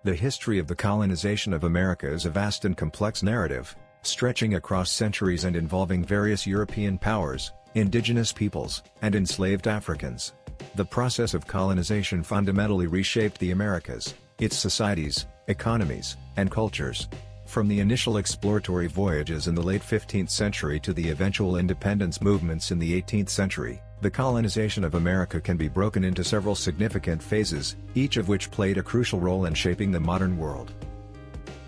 The history of the colonization of America is a vast and complex narrative, stretching across centuries and involving various European powers, indigenous peoples, and enslaved Africans. The process of colonization fundamentally reshaped the Americas, its societies, economies, and cultures. From the initial exploratory voyages in the late 15th century to the eventual independence movements in the 18th century, the colonization of America can be broken into several significant phases, each of which played a crucial role in shaping the modern world.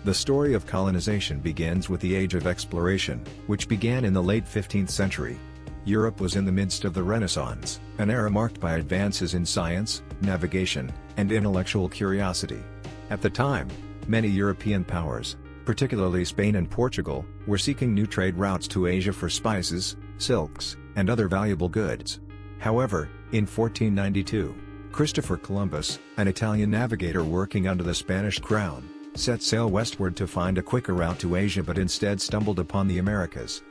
The story of colonization begins with the Age of Exploration, which began in the late 15th century. Europe was in the midst of the Renaissance, an era marked by advances in science, navigation, and intellectual curiosity. At the time, many European powers, particularly Spain and Portugal, were seeking new trade routes to Asia for spices, silks, and other valuable goods. However, in 1492, Christopher Columbus, an Italian navigator working under the Spanish crown, set sail westward to find a quicker route to Asia but instead stumbled upon the Americas.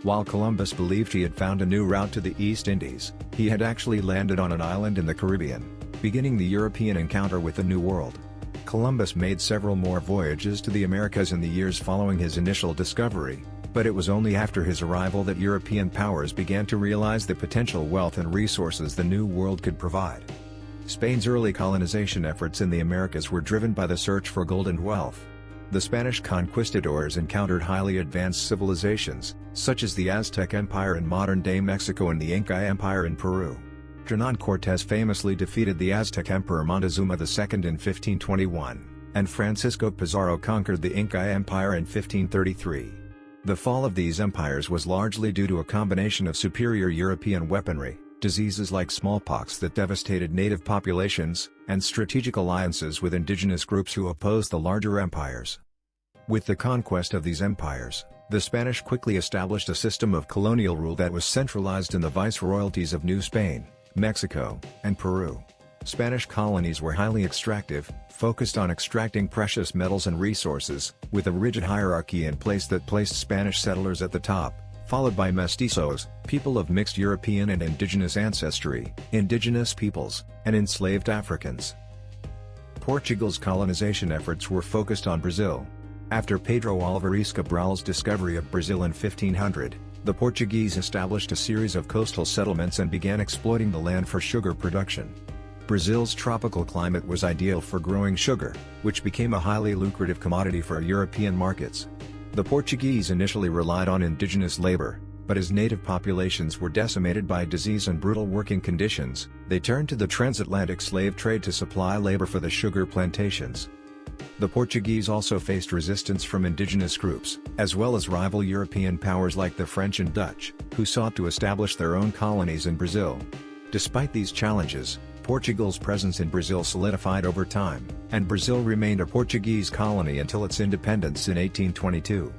While Columbus believed he had found a new route to the East Indies, he had actually landed on an island in the Caribbean, beginning the European encounter with the New World. Columbus made several more voyages to the Americas in the years following his initial discovery, but it was only after his arrival that European powers began to realize the potential wealth and resources the New World could provide. Spain's early colonization efforts in the Americas were driven by the search for gold and wealth. The Spanish conquistadors encountered highly advanced civilizations, such as the Aztec Empire in modern-day Mexico and the Inca Empire in Peru. Hernán Cortés famously defeated the Aztec Emperor Montezuma II in 1521, and Francisco Pizarro conquered the Inca Empire in 1533. The fall of these empires was largely due to a combination of superior European weaponry, diseases like smallpox that devastated native populations, and strategic alliances with indigenous groups who opposed the larger empires. With the conquest of these empires, the Spanish quickly established a system of colonial rule that was centralized in the viceroyalties of New Spain, Mexico, and Peru. Spanish colonies were highly extractive, focused on extracting precious metals and resources, with a rigid hierarchy in place that placed Spanish settlers at the top, followed by mestizos, people of mixed European and indigenous ancestry, indigenous peoples, and enslaved Africans. Portugal's colonization efforts were focused on Brazil. After Pedro Álvares Cabral's discovery of Brazil in 1500, the Portuguese established a series of coastal settlements and began exploiting the land for sugar production. Brazil's tropical climate was ideal for growing sugar, which became a highly lucrative commodity for European markets. The Portuguese initially relied on indigenous labor, but as native populations were decimated by disease and brutal working conditions, they turned to the transatlantic slave trade to supply labor for the sugar plantations. The Portuguese also faced resistance from indigenous groups, as well as rival European powers like the French and Dutch, who sought to establish their own colonies in Brazil. Despite these challenges, Portugal's presence in Brazil solidified over time, and Brazil remained a Portuguese colony until its independence in 1822.